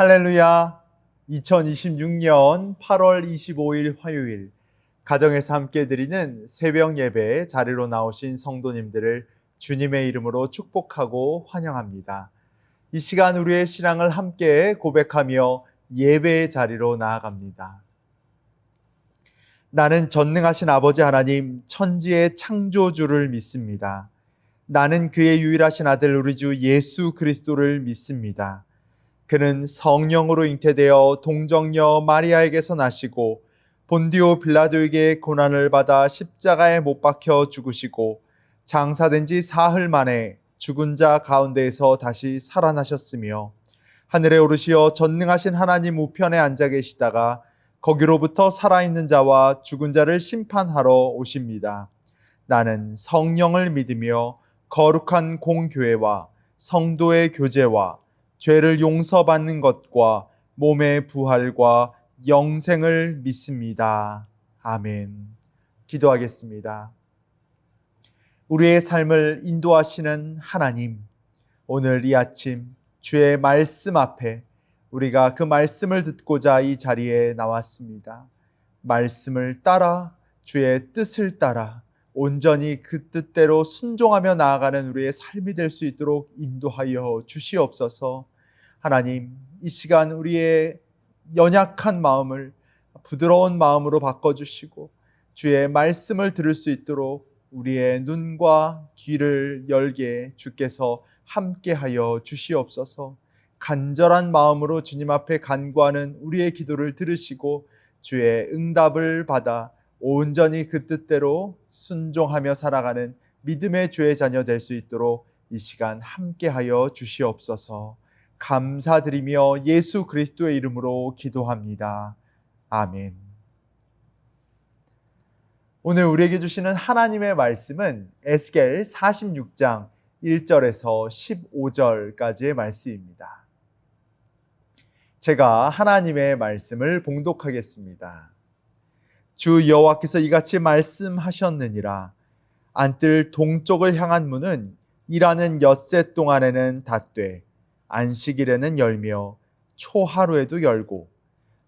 할렐루야. 2026년 8월 25일 화요일 가정에서 함께 드리는 새벽 예배 자리로 나오신 성도님들을 주님의 이름으로 축복하고 환영합니다. 이 시간 우리의 신앙을 함께 고백하며 예배의 자리로 나아갑니다. 나는 전능하신 아버지 하나님 천지의 창조주를 믿습니다. 나는 그의 유일하신 아들 우리 주 예수 그리스도를 믿습니다. 그는 성령으로 잉태되어 동정녀 마리아에게서 나시고 본디오 빌라도에게 고난을 받아 십자가에 못 박혀 죽으시고 장사된 지 사흘 만에 죽은 자 가운데에서 다시 살아나셨으며 하늘에 오르시어 전능하신 하나님 우편에 앉아 계시다가 거기로부터 살아있는 자와 죽은 자를 심판하러 오십니다. 나는 성령을 믿으며 거룩한 공교회와 성도의 교제와 죄를 용서받는 것과 몸의 부활과 영생을 믿습니다. 아멘. 기도하겠습니다. 우리의 삶을 인도하시는 하나님, 오늘 이 아침 주의 말씀 앞에 우리가 그 말씀을 듣고자 이 자리에 나왔습니다. 말씀을 따라 주의 뜻을 따라 온전히 그 뜻대로 순종하며 나아가는 우리의 삶이 될 수 있도록 인도하여 주시옵소서. 하나님, 이 시간 우리의 연약한 마음을 부드러운 마음으로 바꿔주시고 주의 말씀을 들을 수 있도록 우리의 눈과 귀를 열게 주께서 함께하여 주시옵소서. 간절한 마음으로 주님 앞에 간구하는 우리의 기도를 들으시고 주의 응답을 받아 온전히 그 뜻대로 순종하며 살아가는 믿음의 주의 자녀 될 수 있도록 이 시간 함께하여 주시옵소서. 감사드리며 예수 그리스도의 이름으로 기도합니다. 아멘. 오늘 우리에게 주시는 하나님의 말씀은 에스겔 46장 1절에서 15절까지의 말씀입니다. 제가 하나님의 말씀을 봉독하겠습니다. 주 여호와께서 이같이 말씀하셨느니라. 안뜰 동쪽을 향한 문은 일하는 엿새 동안에는 닫되 안식일에는 열며 초하루에도 열고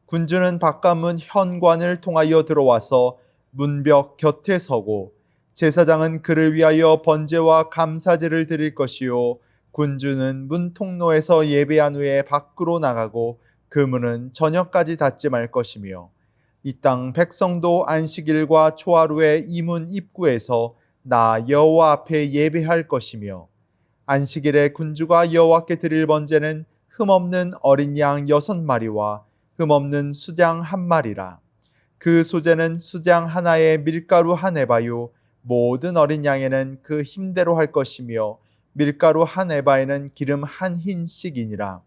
군주는 바깥문 현관을 통하여 들어와서 문벽 곁에 서고 제사장은 그를 위하여 번제와 감사제를 드릴 것이요 군주는 문 통로에서 예배한 후에 밖으로 나가고 그 문은 저녁까지 닫지 말 것이며 이 땅 백성도 안식일과 초하루에 이 문 입구에서 나 여호와 앞에 예배할 것이며 안식일에 군주가 여호와께 드릴 번제는 흠없는 어린 양 6마리와 흠없는 수장 1마리라. 그 소제는 수장 하나에 밀가루 1에바요 모든 어린 양에는 그 힘대로 할 것이며 밀가루 1에바에는 기름 1흰씩이니라.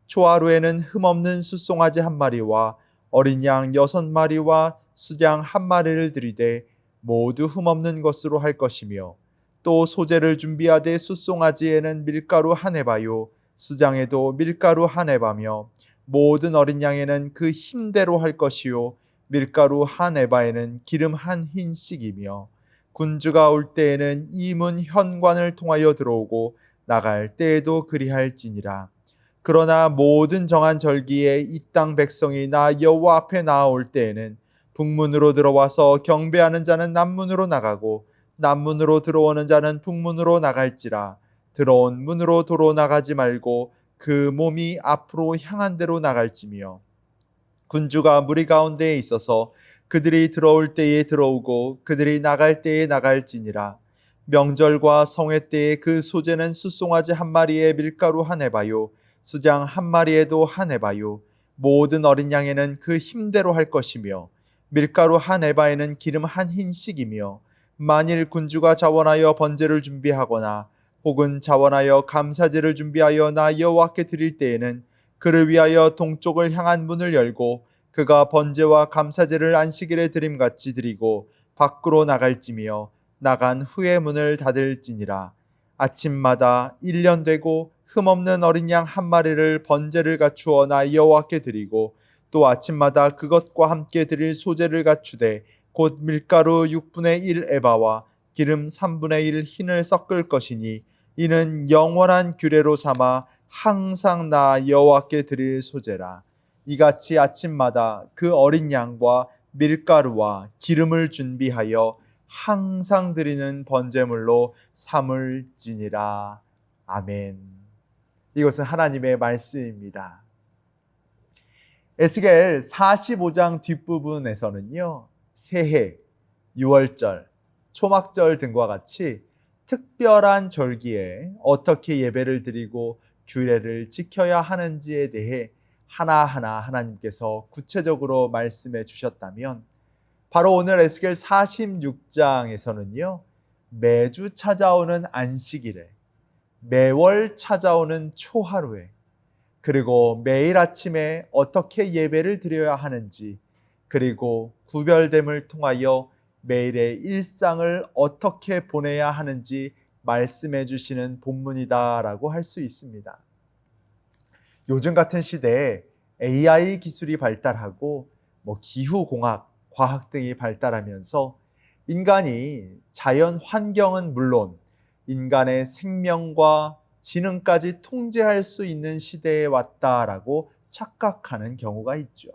초하루에는 흠없는 숫송아지 1마리와 어린 양 6마리와 수장 1마리를 드리되 모두 흠없는 것으로 할 것이며 또 소제를 준비하되 숫송아지에는 밀가루 1에바요 수장에도 밀가루 1에바며 모든 어린 양에는 그 힘대로 할 것이요 밀가루 1에바에는 기름 1흰씩이며 군주가 올 때에는 이 문 현관을 통하여 들어오고 나갈 때에도 그리할지니라. 그러나 모든 정한 절기에 이 땅 백성이 나 여호와 앞에 나아올 때에는 북문으로 들어와서 경배하는 자는 남문으로 나가고 남문으로 들어오는 자는 북문으로 나갈지라. 들어온 문으로 도로 나가지 말고 그 몸이 앞으로 향한 대로 나갈지며 군주가 무리 가운데에 있어서 그들이 들어올 때에 들어오고 그들이 나갈 때에 나갈지니라. 명절과 성회 때에 그 소제는 숫송아지 1마리에 밀가루 1에바요 수장 1마리에도 1에바요 모든 어린 양에는 그 힘대로 할 것이며 밀가루 1에바에는 기름 1흰씩이며 만일 군주가 자원하여 번제를 준비하거나 혹은 자원하여 감사제를 준비하여 나 여호와께 드릴 때에는 그를 위하여 동쪽을 향한 문을 열고 그가 번제와 감사제를 안식일에 드림같이 드리고 밖으로 나갈지며 나간 후에 문을 닫을지니라. 아침마다 1년 되고 흠없는 어린 양 1마리를 번제를 갖추어 나 여호와께 드리고 또 아침마다 그것과 함께 드릴 소제를 갖추되 곧 밀가루 6분의 1 에바와 기름 3분의 1 흰을 섞을 것이니 이는 영원한 규례로 삼아 항상 나 여호와께 드릴 소제라. 이같이 아침마다 그 어린 양과 밀가루와 기름을 준비하여 항상 드리는 번제물로 삼을지니라. 아멘. 이것은 하나님의 말씀입니다. 에스겔 45장 뒷부분에서는요, 새해, 유월절, 초막절 등과 같이 특별한 절기에 어떻게 예배를 드리고 규례를 지켜야 하는지에 대해 하나하나 하나님께서 구체적으로 말씀해 주셨다면, 바로 오늘 에스겔 46장에서는요, 매주 찾아오는 안식일에, 매월 찾아오는 초하루에, 그리고 매일 아침에 어떻게 예배를 드려야 하는지, 그리고 구별됨을 통하여 매일의 일상을 어떻게 보내야 하는지 말씀해 주시는 본문이다라고 할 수 있습니다. 요즘 같은 시대에 AI 기술이 발달하고 기후공학, 과학 등이 발달하면서 인간이 자연 환경은 물론 인간의 생명과 지능까지 통제할 수 있는 시대에 왔다라고 착각하는 경우가 있죠.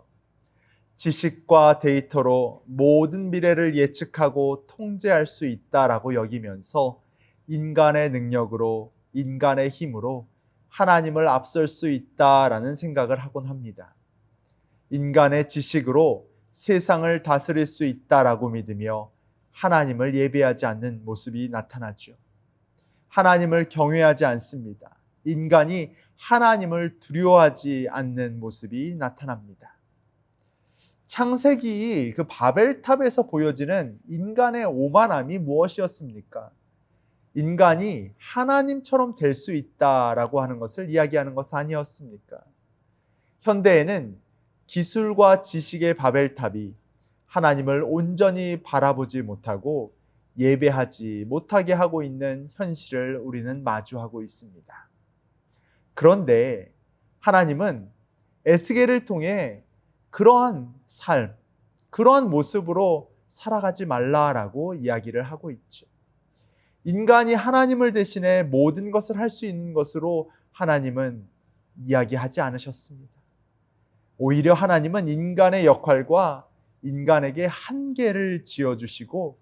지식과 데이터로 모든 미래를 예측하고 통제할 수 있다라고 여기면서 인간의 능력으로, 인간의 힘으로 하나님을 앞설 수 있다라는 생각을 하곤 합니다. 인간의 지식으로 세상을 다스릴 수 있다라고 믿으며 하나님을 예배하지 않는 모습이 나타나죠. 하나님을 경외하지 않습니다. 인간이 하나님을 두려워하지 않는 모습이 나타납니다. 창세기 그 바벨탑에서 보여지는 인간의 오만함이 무엇이었습니까? 인간이 하나님처럼 될 수 있다라고 하는 것을 이야기하는 것 아니었습니까? 현대에는 기술과 지식의 바벨탑이 하나님을 온전히 바라보지 못하고 예배하지 못하게 하고 있는 현실을 우리는 마주하고 있습니다. 그런데 하나님은 에스겔을 통해 그러한 삶, 그러한 모습으로 살아가지 말라라고 이야기를 하고 있죠. 인간이 하나님을 대신해 모든 것을 할 수 있는 것으로 하나님은 이야기하지 않으셨습니다. 오히려 하나님은 인간의 역할과 인간에게 한계를 지어주시고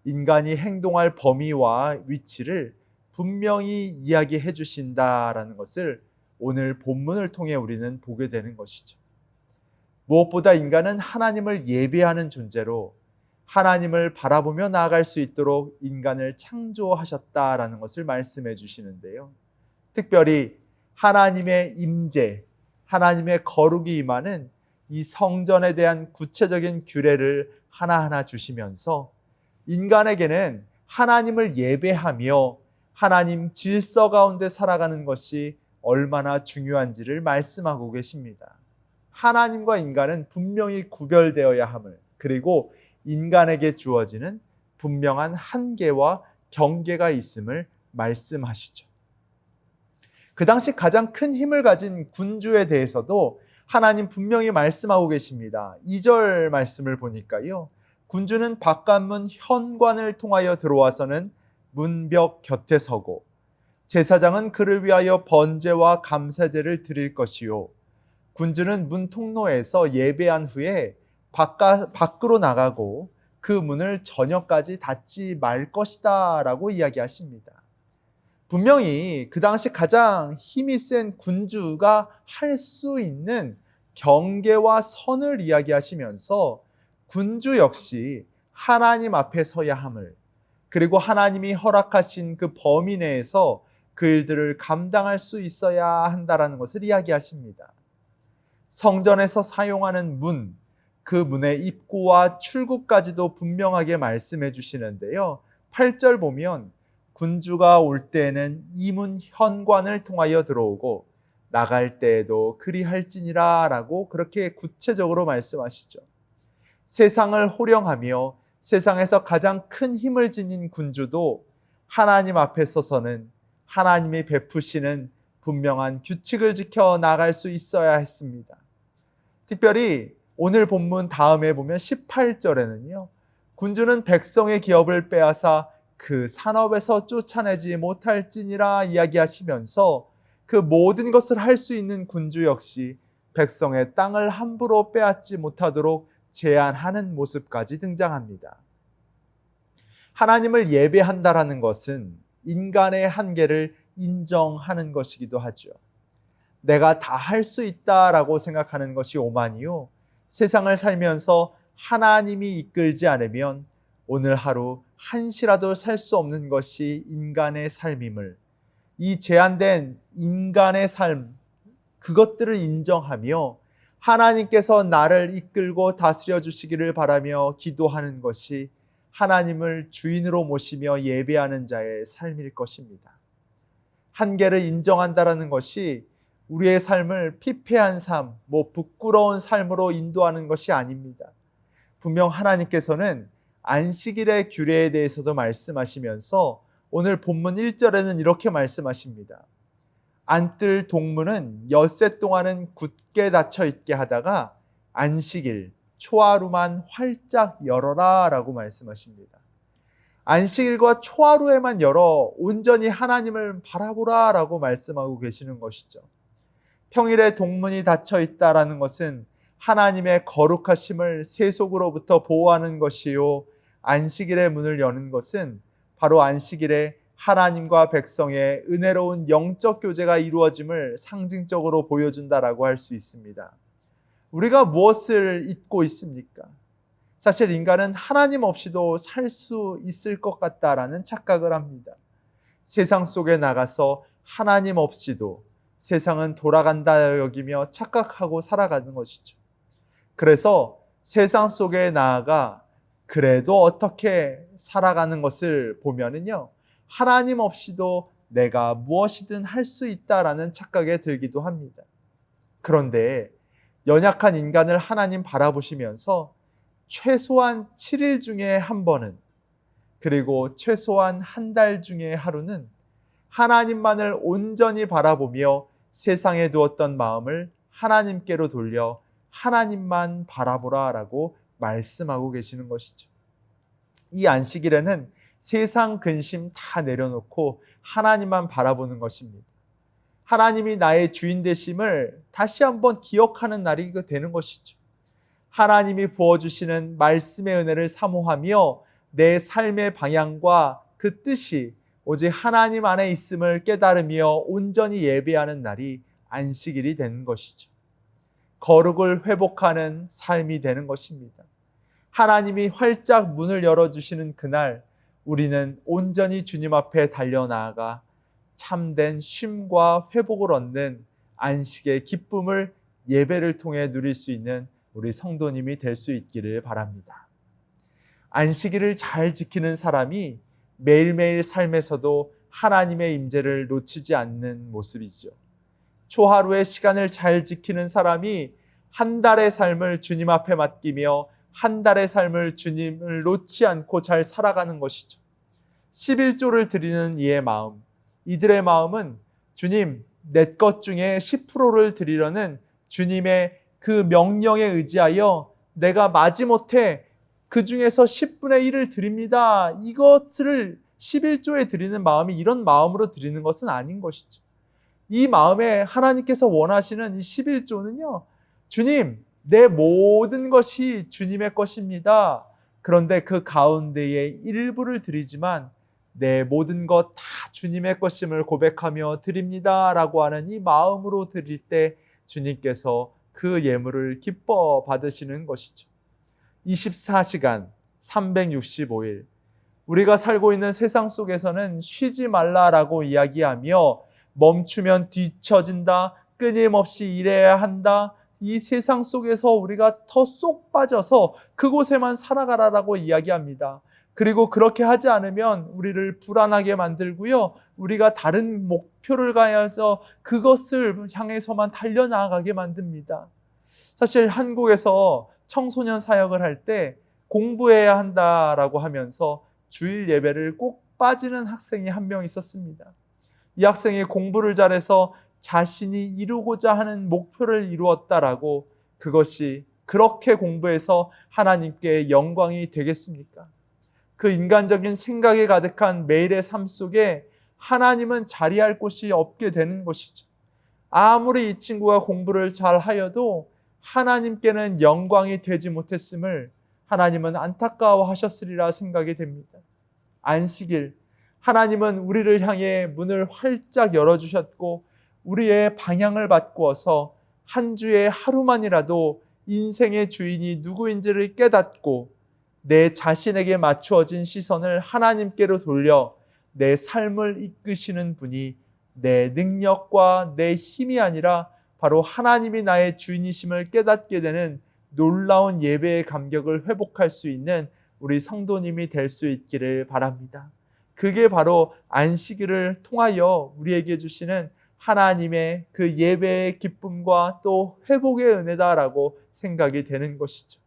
인간이 행동할 범위와 위치를 분명히 이야기해 주신다라는 것을 오늘 본문을 통해 우리는 보게 되는 것이죠. 무엇보다 인간은 하나님을 예배하는 존재로 하나님을 바라보며 나아갈 수 있도록 인간을 창조하셨다라는 것을 말씀해 주시는데요. 특별히 하나님의 임재, 하나님의 거룩이 임하는 이 성전에 대한 구체적인 규례를 하나하나 주시면서 인간에게는 하나님을 예배하며 하나님 질서 가운데 살아가는 것이 얼마나 중요한지를 말씀하고 계십니다. 하나님과 인간은 분명히 구별되어야 함을, 그리고 인간에게 주어지는 분명한 한계와 경계가 있음을 말씀하시죠. 그 당시 가장 큰 힘을 가진 군주에 대해서도 하나님 분명히 말씀하고 계십니다. 2절 말씀을 보니까요, 군주는 바깥문 현관을 통하여 들어와서는 문벽 곁에 서고 제사장은 그를 위하여 번제와 감사제를 드릴 것이요, 군주는 문 통로에서 예배한 후에 밖으로 나가고 그 문을 저녁까지 닫지 말 것이다 라고 이야기하십니다. 분명히 그 당시 가장 힘이 센 군주가 할 수 있는 경계와 선을 이야기하시면서 군주 역시 하나님 앞에 서야 함을, 그리고 하나님이 허락하신 그 범위 내에서 그 일들을 감당할 수 있어야 한다라는 것을 이야기하십니다. 성전에서 사용하는 문, 그 문의 입구와 출구까지도 분명하게 말씀해 주시는데요. 8절 보면 군주가 올 때에는 이 문 현관을 통하여 들어오고 나갈 때에도 그리할지니라 라고 그렇게 구체적으로 말씀하시죠. 세상을 호령하며 세상에서 가장 큰 힘을 지닌 군주도 하나님 앞에 서서는 하나님이 베푸시는 분명한 규칙을 지켜 나갈 수 있어야 했습니다. 특별히 오늘 본문 다음에 보면 18절에는요, 군주는 백성의 기업을 빼앗아 그 산업에서 쫓아내지 못할지니라 이야기하시면서 그 모든 것을 할 수 있는 군주 역시 백성의 땅을 함부로 빼앗지 못하도록 제한하는 모습까지 등장합니다. 하나님을 예배한다라는 것은 인간의 한계를 인정하는 것이기도 하죠. 내가 다 할 수 있다라고 생각하는 것이 오만이요, 세상을 살면서 하나님이 이끌지 않으면 오늘 하루 한시라도 살 수 없는 것이 인간의 삶임을, 이 제한된 인간의 삶, 그것들을 인정하며 하나님께서 나를 이끌고 다스려 주시기를 바라며 기도하는 것이 하나님을 주인으로 모시며 예배하는 자의 삶일 것입니다. 한계를 인정한다라는 것이 우리의 삶을 피폐한 삶, 부끄러운 삶으로 인도하는 것이 아닙니다. 분명 하나님께서는 안식일의 규례에 대해서도 말씀하시면서 오늘 본문 1절에는 이렇게 말씀하십니다. 안뜰 동문은 엿새 동안은 굳게 닫혀 있게 하다가 안식일, 초하루만 활짝 열어라 라고 말씀하십니다. 안식일과 초하루에만 열어 온전히 하나님을 바라보라 라고 말씀하고 계시는 것이죠. 평일에 동문이 닫혀 있다라는 것은 하나님의 거룩하심을 세속으로부터 보호하는 것이요, 안식일의 문을 여는 것은 바로 안식일에 하나님과 백성의 은혜로운 영적 교제가 이루어짐을 상징적으로 보여준다라고 할 수 있습니다. 우리가 무엇을 잊고 있습니까? 사실 인간은 하나님 없이도 살 수 있을 것 같다라는 착각을 합니다. 세상 속에 나가서 하나님 없이도 세상은 돌아간다 여기며 착각하고 살아가는 것이죠. 그래서 세상 속에 나아가 그래도 어떻게 살아가는 것을 보면은요, 하나님 없이도 내가 무엇이든 할 수 있다라는 착각에 들기도 합니다. 그런데 연약한 인간을 하나님 바라보시면서 최소한 7일 중에 한 번은, 그리고 최소한 한 달 중에 하루는 하나님만을 온전히 바라보며 세상에 두었던 마음을 하나님께로 돌려 하나님만 바라보라라고 말씀하고 계시는 것이죠. 이 안식일에는 세상 근심 다 내려놓고 하나님만 바라보는 것입니다. 하나님이 나의 주인 되심을 다시 한번 기억하는 날이 되는 것이죠. 하나님이 부어주시는 말씀의 은혜를 사모하며 내 삶의 방향과 그 뜻이 오직 하나님 안에 있음을 깨달으며 온전히 예배하는 날이 안식일이 되는 것이죠. 거룩을 회복하는 삶이 되는 것입니다. 하나님이 활짝 문을 열어주시는 그날, 우리는 온전히 주님 앞에 달려나아가 참된 쉼과 회복을 얻는 안식의 기쁨을 예배를 통해 누릴 수 있는 우리 성도님이 될 수 있기를 바랍니다. 안식일을 잘 지키는 사람이 매일매일 삶에서도 하나님의 임재를 놓치지 않는 모습이죠. 초하루의 시간을 잘 지키는 사람이 한 달의 삶을 주님 앞에 맡기며 한 달의 삶을 주님을 놓지 않고 잘 살아가는 것이죠. 11조를 드리는 이의 마음, 이들의 마음은 주님, 내 것 중에 10%를 드리려는 주님의 그 명령에 의지하여 내가 마지못해 그 중에서 10분의 1을 드립니다. 이것을 11조에 드리는 마음이 이런 마음으로 드리는 것은 아닌 것이죠. 이 마음에 하나님께서 원하시는 이 11조는요, 주님, 내 모든 것이 주님의 것입니다. 그런데 그 가운데에 일부를 드리지만 내 모든 것 다 주님의 것임을 고백하며 드립니다 라고 하는 이 마음으로 드릴 때 주님께서 그 예물을 기뻐 받으시는 것이죠. 24시간 365일 우리가 살고 있는 세상 속에서는 쉬지 말라라고 이야기하며 멈추면 뒤처진다, 끊임없이 일해야 한다, 이 세상 속에서 우리가 더 쏙 빠져서 그곳에만 살아가라라고 이야기합니다. 그리고 그렇게 하지 않으면 우리를 불안하게 만들고요, 우리가 다른 목표를 가야서 그것을 향해서만 달려나가게 만듭니다. 사실 한국에서 청소년 사역을 할 때 공부해야 한다라고 하면서 주일 예배를 꼭 빠지는 학생이 한 명 있었습니다. 이 학생이 공부를 잘해서 자신이 이루고자 하는 목표를 이루었다라고, 그것이 그렇게 공부해서 하나님께 영광이 되겠습니까? 그 인간적인 생각에 가득한 매일의 삶 속에 하나님은 자리할 곳이 없게 되는 것이죠. 아무리 이 친구가 공부를 잘 하여도 하나님께는 영광이 되지 못했음을 하나님은 안타까워하셨으리라 생각이 됩니다. 안식일, 하나님은 우리를 향해 문을 활짝 열어주셨고 우리의 방향을 바꾸어서 한 주의 하루만이라도 인생의 주인이 누구인지를 깨닫고 내 자신에게 맞추어진 시선을 하나님께로 돌려 내 삶을 이끄시는 분이 내 능력과 내 힘이 아니라 바로 하나님이 나의 주인이심을 깨닫게 되는 놀라운 예배의 감격을 회복할 수 있는 우리 성도님이 될 수 있기를 바랍니다. 그게 바로 안식일을 통하여 우리에게 주시는 하나님의 그 예배의 기쁨과 또 회복의 은혜다라고 생각이 되는 것이죠.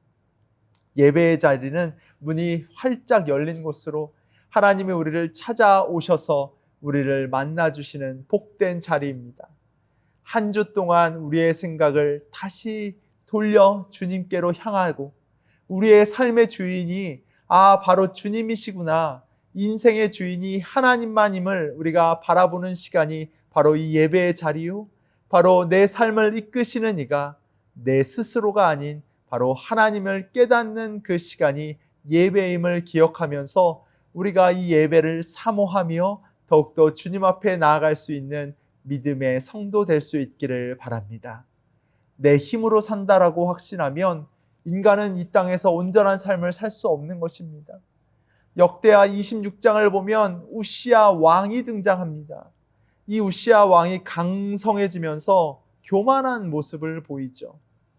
예배의 자리는 문이 활짝 열린 곳으로 하나님이 우리를 찾아오셔서 우리를 만나주시는 복된 자리입니다. 한 주 동안 우리의 생각을 다시 돌려 주님께로 향하고 우리의 삶의 주인이 바로 주님이시구나, 인생의 주인이 하나님만임을 우리가 바라보는 시간이 바로 이 예배의 자리요, 바로 내 삶을 이끄시는 이가 내 스스로가 아닌 바로 하나님을 깨닫는 그 시간이 예배임을 기억하면서 우리가 이 예배를 사모하며 더욱더 주님 앞에 나아갈 수 있는 믿음의 성도 될 수 있기를 바랍니다. 내 힘으로 산다라고 확신하면 인간은 이 땅에서 온전한 삶을 살 수 없는 것입니다. 역대하 26장을 보면 우시야 왕이 등장합니다. 이 우시야 왕이 강성해지면서 교만한 모습을 보이죠.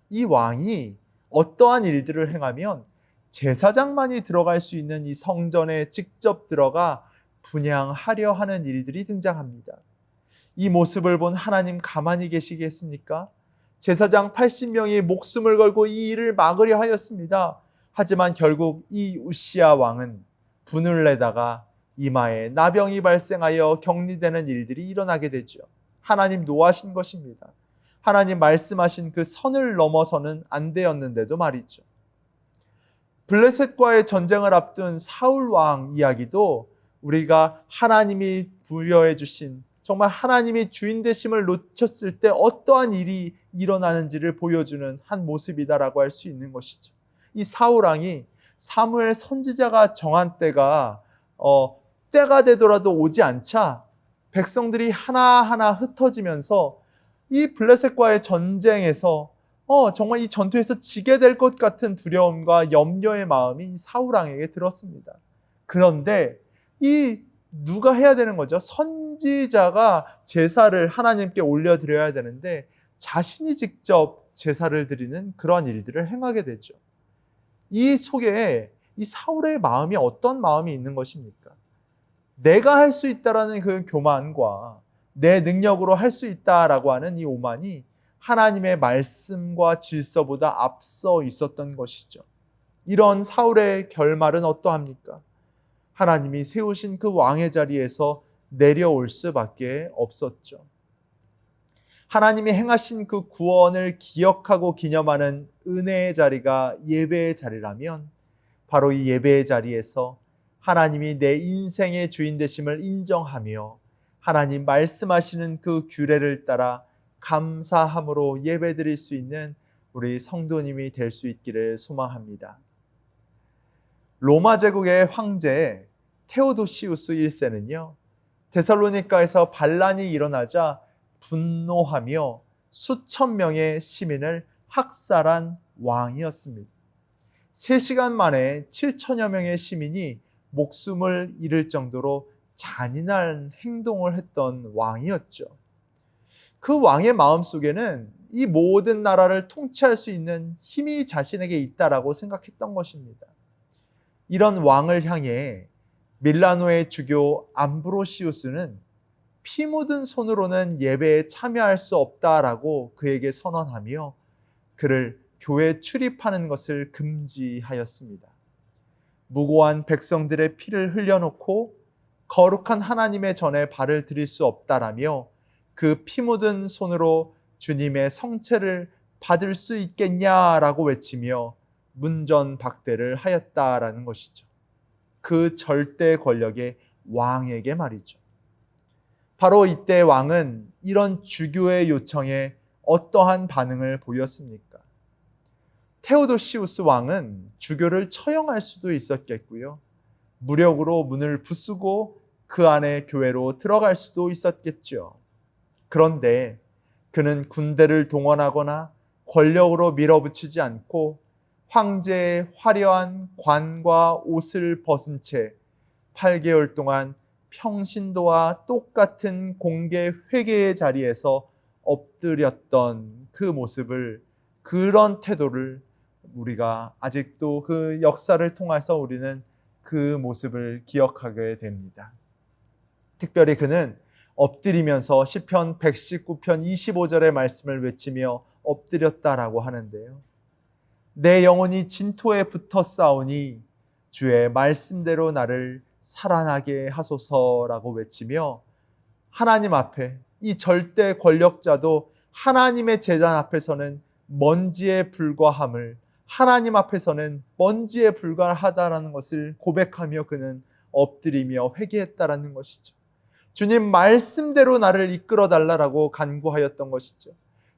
이 왕이 어떠한 일들을 행하면 제사장만이 들어갈 수 있는 이 성전에 직접 들어가 분향하려 하는 일들이 등장합니다. 이 모습을 본 하나님 가만히 계시겠습니까? 제사장 80명이 목숨을 걸고 이 일을 막으려 하였습니다. 하지만 결국 이 우시야 왕은 분을 내다가 이마에 나병이 발생하여 격리되는 일들이 일어나게 되죠. 하나님 노하신 것입니다. 하나님 말씀하신 그 선을 넘어서는 안 되었는데도 말이죠. 블레셋과의 전쟁을 앞둔 사울 왕 이야기도 우리가 하나님이 부여해 주신, 정말 하나님이 주인 되심을 놓쳤을 때 어떠한 일이 일어나는지를 보여주는 한 모습이다라고 할 수 있는 것이죠. 이 사울 왕이 사무엘 선지자가 정한 때가 되더라도 오지 않자 백성들이 하나하나 흩어지면서 이 블레셋과의 전쟁에서 정말 이 전투에서 지게 될 것 같은 두려움과 염려의 마음이 사울 왕에게 들었습니다. 그런데 이 누가 해야 되는 거죠? 선지자가 제사를 하나님께 올려드려야 되는데 자신이 직접 제사를 드리는 그런 일들을 행하게 되죠. 이 속에 이 사울의 마음이 어떤 마음이 있는 것입니까? 내가 할 수 있다라는 그 교만과 내 능력으로 할 수 있다라고 하는 이 오만이 하나님의 말씀과 질서보다 앞서 있었던 것이죠. 이런 사울의 결말은 어떠합니까? 하나님이 세우신 그 왕의 자리에서 내려올 수밖에 없었죠. 하나님이 행하신 그 구원을 기억하고 기념하는 은혜의 자리가 예배의 자리라면 바로 이 예배의 자리에서 하나님이 내 인생의 주인 되심을 인정하며 하나님 말씀하시는 그 규례를 따라 감사함으로 예배드릴 수 있는 우리 성도님이 될 수 있기를 소망합니다. 로마 제국의 황제 테오도시우스 1세는요, 데살로니가에서 반란이 일어나자 분노하며 수천 명의 시민을 학살한 왕이었습니다. 3시간 만에 7천여 명의 시민이 목숨을 잃을 정도로 잔인한 행동을 했던 왕이었죠. 그 왕의 마음속에는 이 모든 나라를 통치할 수 있는 힘이 자신에게 있다라고 생각했던 것입니다. 이런 왕을 향해 밀라노의 주교 암브로시우스는 피 묻은 손으로는 예배에 참여할 수 없다라고 그에게 선언하며 그를 교회에 출입하는 것을 금지하였습니다. 무고한 백성들의 피를 흘려놓고 거룩한 하나님의 전에 발을 들일 수 없다라며 그 피 묻은 손으로 주님의 성체를 받을 수 있겠냐라고 외치며 문전박대를 하였다라는 것이죠. 그 절대 권력의 왕에게 말이죠. 바로 이때 왕은 이런 주교의 요청에 어떠한 반응을 보였습니까? 테오도시우스 왕은 주교를 처형할 수도 있었겠고요. 무력으로 문을 부수고 그 안에 교회로 들어갈 수도 있었겠죠. 그런데 그는 군대를 동원하거나 권력으로 밀어붙이지 않고 황제의 화려한 관과 옷을 벗은 채 8개월 동안 평신도와 똑같은 공개 회개의 자리에서 엎드렸던 그 모습을, 그런 태도를 우리가 아직도 그 역사를 통해서 우리는 그 모습을 기억하게 됩니다. 특별히 그는 엎드리면서 시편 119편 25절의 말씀을 외치며 엎드렸다라고 하는데요. 내 영혼이 진토에 붙어 싸우니 주의 말씀대로 나를 살아나게 하소서라고 외치며 하나님 앞에, 이 절대 권력자도 하나님의 제단 앞에서는 먼지에 불과함을, 하나님 앞에서는 먼지에 불과하다라는 것을 고백하며 그는 엎드리며 회개했다라는 것이죠. 주님 말씀대로 나를 이끌어 달라라고 간구하였던 것이죠.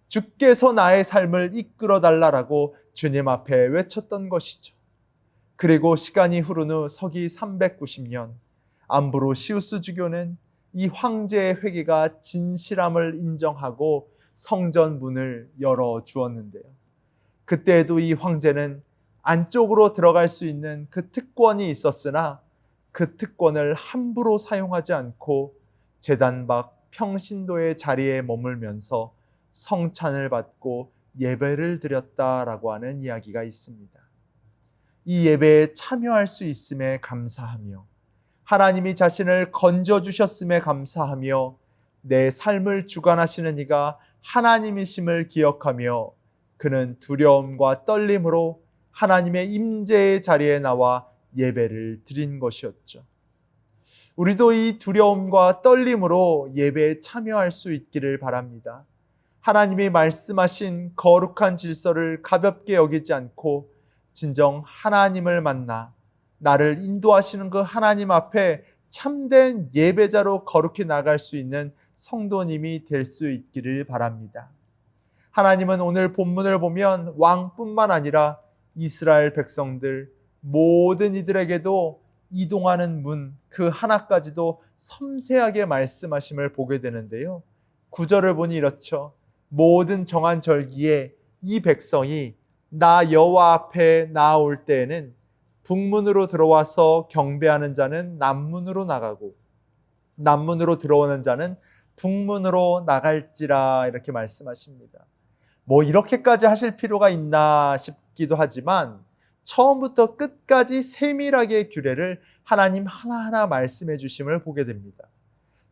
주께서 나의 삶을 이끌어 달라라고 주님 앞에 외쳤던 것이죠. 그리고 시간이 흐른 후 서기 390년 암브로시우스 주교는 이 황제의 회개가 진실함을 인정하고 성전 문을 열어 주었는데요. 그때에도 이 황제는 안쪽으로 들어갈 수 있는 그 특권이 있었으나 그 특권을 함부로 사용하지 않고 제단 밖 평신도의 자리에 머물면서 성찬을 받고 예배를 드렸다라고 하는 이야기가 있습니다. 이 예배에 참여할 수 있음에 감사하며 하나님이 자신을 건져주셨음에 감사하며 내 삶을 주관하시는 이가 하나님이심을 기억하며 그는 두려움과 떨림으로 하나님의 임재의 자리에 나와 예배를 드린 것이었죠. 우리도 이 두려움과 떨림으로 예배에 참여할 수 있기를 바랍니다. 하나님이 말씀하신 거룩한 질서를 가볍게 여기지 않고 진정 하나님을 만나 나를 인도하시는 그 하나님 앞에 참된 예배자로 거룩히 나갈 수 있는 성도님이 될 수 있기를 바랍니다. 하나님은 오늘 본문을 보면 왕뿐만 아니라 이스라엘 백성들 모든 이들에게도 이동하는 문 그 하나까지도 섬세하게 말씀하심을 보게 되는데요. 9절을 보니 이렇죠. 모든 정한 절기에 이 백성이 나 여호와 앞에 나아올 때에는 북문으로 들어와서 경배하는 자는 남문으로 나가고 남문으로 들어오는 자는 북문으로 나갈지라, 이렇게 말씀하십니다. 뭐 이렇게까지 하실 필요가 있나 싶기도 하지만 처음부터 끝까지 세밀하게 규례를 하나님 하나하나 말씀해 주심을 보게 됩니다.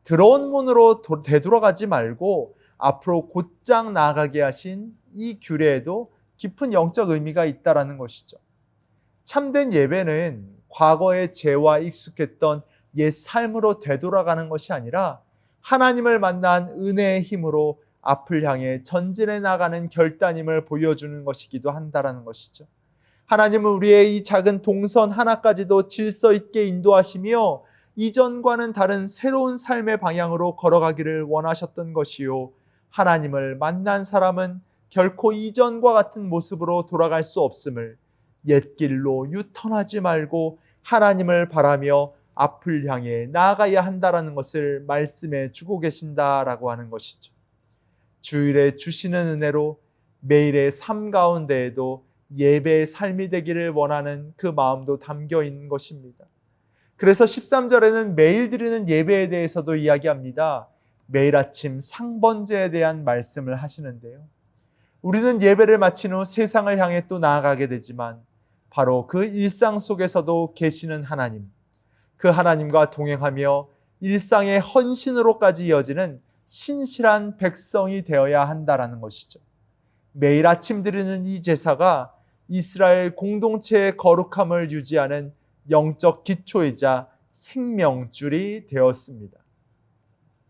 들어온 문으로 되돌아가지 말고 앞으로 곧장 나아가게 하신 이 규례에도 깊은 영적 의미가 있다라는 것이죠. 참된 예배는 과거의 죄와 익숙했던 옛 삶으로 되돌아가는 것이 아니라 하나님을 만난 은혜의 힘으로 앞을 향해 전진해 나가는 결단임을 보여주는 것이기도 한다라는 것이죠. 하나님은 우리의 이 작은 동선 하나까지도 질서 있게 인도하시며 이전과는 다른 새로운 삶의 방향으로 걸어가기를 원하셨던 것이요, 하나님을 만난 사람은 결코 이전과 같은 모습으로 돌아갈 수 없음을, 옛길로 유턴하지 말고 하나님을 바라며 앞을 향해 나아가야 한다라는 것을 말씀해 주고 계신다라고 하는 것이죠. 주일에 주시는 은혜로 매일의 삶 가운데에도 예배의 삶이 되기를 원하는 그 마음도 담겨 있는 것입니다. 그래서 13절에는 매일 드리는 예배에 대해서도 이야기합니다. 매일 아침 상번제에 대한 말씀을 하시는데요. 우리는 예배를 마친 후 세상을 향해 또 나아가게 되지만 바로 그 일상 속에서도 계시는 하나님, 그 하나님과 동행하며 일상의 헌신으로까지 이어지는 신실한 백성이 되어야 한다라는 것이죠. 매일 아침 드리는 이 제사가 이스라엘 공동체의 거룩함을 유지하는 영적 기초이자 생명줄이 되었습니다.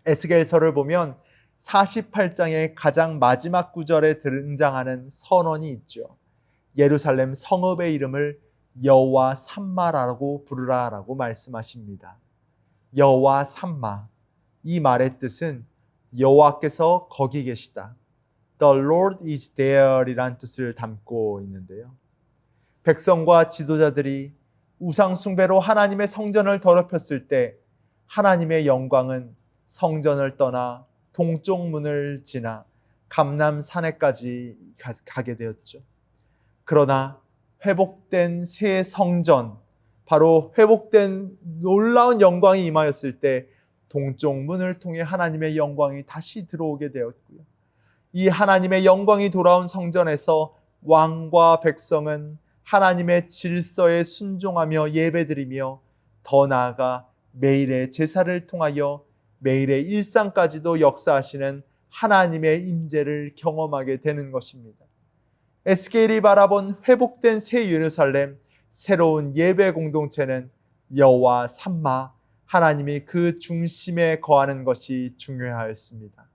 에스겔서를 보면 48장의 가장 마지막 구절에 등장하는 선언이 있죠. 예루살렘 성읍의 이름을 여호와 삼마라고 부르라라고 말씀하십니다. 여호와 삼마, 이 말의 뜻은 여호와께서 거기 계시다. The Lord is there 이란 뜻을 담고 있는데요. 백성과 지도자들이 우상 숭배로 하나님의 성전을 더럽혔을 때 하나님의 영광은 성전을 떠나 동쪽 문을 지나 감람산에까지 가게 되었죠. 그러나 회복된 새 성전, 바로 회복된 놀라운 영광이 임하였을 때 동쪽 문을 통해 하나님의 영광이 다시 들어오게 되었고요. 이 하나님의 영광이 돌아온 성전에서 왕과 백성은 하나님의 질서에 순종하며 예배드리며 더 나아가 매일의 제사를 통하여 매일의 일상까지도 역사하시는 하나님의 임재를 경험하게 되는 것입니다. 에스겔이 바라본 회복된 새 예루살렘, 새로운 예배 공동체는 여호와 삼마, 하나님이 그 중심에 거하는 것이 중요하였습니다.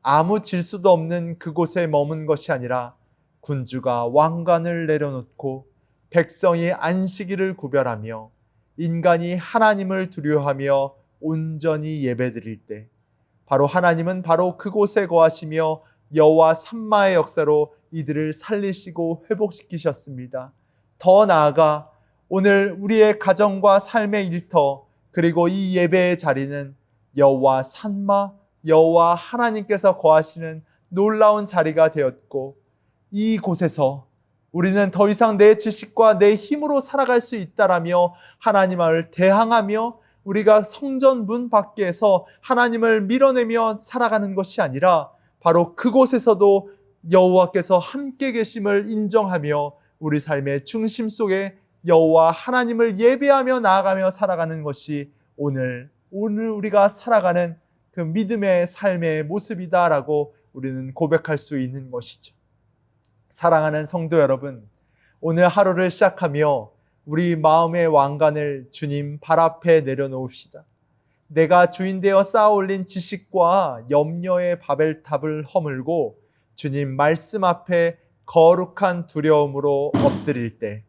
아무 질서도 없는 그곳에 머문 것이 아니라 군주가 왕관을 내려놓고 백성이 안식일을 구별하며 인간이 하나님을 두려워하며 온전히 예배드릴 때 바로 하나님은 바로 그곳에 거하시며 여호와 삼마의 역사로 이들을 살리시고 회복시키셨습니다. 더 나아가 오늘 우리의 가정과 삶의 일터 그리고 이 예배의 자리는 여호와 삼마, 여호와 하나님께서 거하시는 놀라운 자리가 되었고 이곳에서 우리는 더 이상 내 지식과 내 힘으로 살아갈 수 있다라며 하나님을 대항하며 우리가 성전 문 밖에서 하나님을 밀어내며 살아가는 것이 아니라 바로 그곳에서도 여호와께서 함께 계심을 인정하며 우리 삶의 중심 속에 여호와 하나님을 예배하며 나아가며 살아가는 것이 오늘 우리가 살아가는 그 믿음의 삶의 모습이다라고 우리는 고백할 수 있는 것이죠. 사랑하는 성도 여러분, 오늘 하루를 시작하며 우리 마음의 왕관을 주님 발 앞에 내려놓읍시다. 내가 주인 되어 쌓아 올린 지식과 염려의 바벨탑을 허물고 주님 말씀 앞에 거룩한 두려움으로 엎드릴 때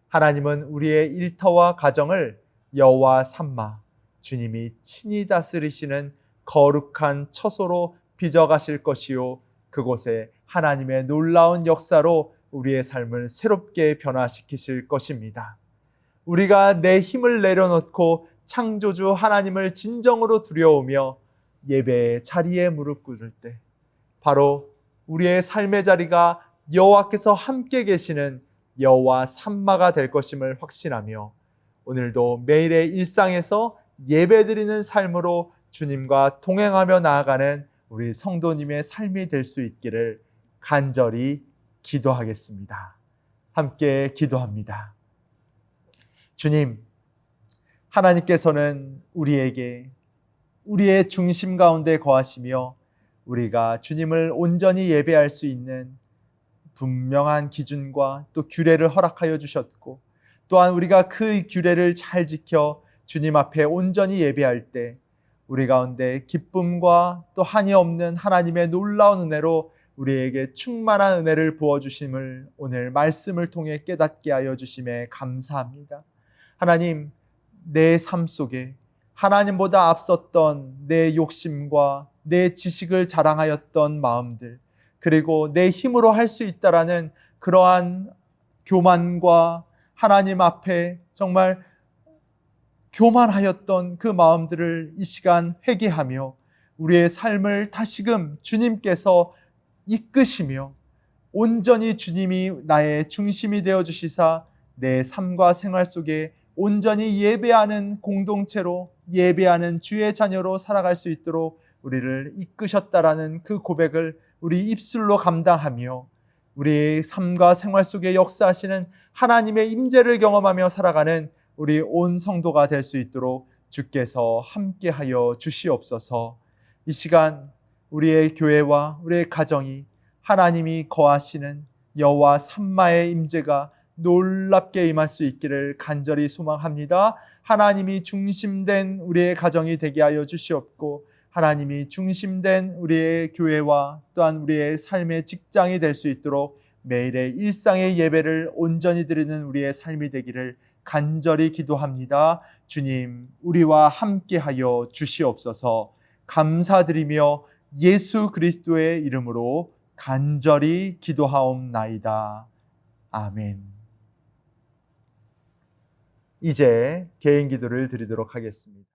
하나님은 우리의 일터와 가정을 여호와 삼마, 주님이 친히 다스리시는 거룩한 처소로 빚어가실 것이요 그곳에 하나님의 놀라운 역사로 우리의 삶을 새롭게 변화시키실 것입니다. 우리가 내 힘을 내려놓고 창조주 하나님을 진정으로 두려우며 예배의 자리에 무릎 꿇을 때 바로 우리의 삶의 자리가 여호와께서 함께 계시는 여호와 삼마가 될 것임을 확신하며 오늘도 매일의 일상에서 예배드리는 삶으로 주님과 동행하며 나아가는 우리 성도님의 삶이 될 수 있기를 간절히 기도하겠습니다. 함께 기도합니다. 주님, 하나님께서는 우리에게 우리의 중심 가운데 거하시며 우리가 주님을 온전히 예배할 수 있는 분명한 기준과 또 규례를 허락하여 주셨고 또한 우리가 그 규례를 잘 지켜 주님 앞에 온전히 예배할 때 우리 가운데 기쁨과 또 한이 없는 하나님의 놀라운 은혜로 우리에게 충만한 은혜를 부어주심을 오늘 말씀을 통해 깨닫게 하여 주심에 감사합니다. 하나님, 내 삶 속에 하나님보다 앞섰던 내 욕심과 내 지식을 자랑하였던 마음들 그리고 내 힘으로 할 수 있다라는 그러한 교만과 하나님 앞에 정말 교만하였던 그 마음들을 이 시간 회개하며 우리의 삶을 다시금 주님께서 이끄시며 온전히 주님이 나의 중심이 되어주시사 내 삶과 생활 속에 온전히 예배하는 공동체로 예배하는 주의 자녀로 살아갈 수 있도록 우리를 이끄셨다라는 그 고백을 우리 입술로 감당하며 우리의 삶과 생활 속에 역사하시는 하나님의 임재를 경험하며 살아가는 우리 온 성도가 될 수 있도록 주께서 함께하여 주시옵소서. 이 시간 우리의 교회와 우리의 가정이 하나님이 거하시는 여호와 삼마의 임재가 놀랍게 임할 수 있기를 간절히 소망합니다. 하나님이 중심된 우리의 가정이 되게 하여 주시옵고 하나님이 중심된 우리의 교회와 또한 우리의 삶의 직장이 될 수 있도록 매일의 일상의 예배를 온전히 드리는 우리의 삶이 되기를 간절히 기도합니다. 주님, 우리와 함께하여 주시옵소서. 감사드리며 예수 그리스도의 이름으로 간절히 기도하옵나이다. 아멘. 이제 개인 기도를 드리도록 하겠습니다.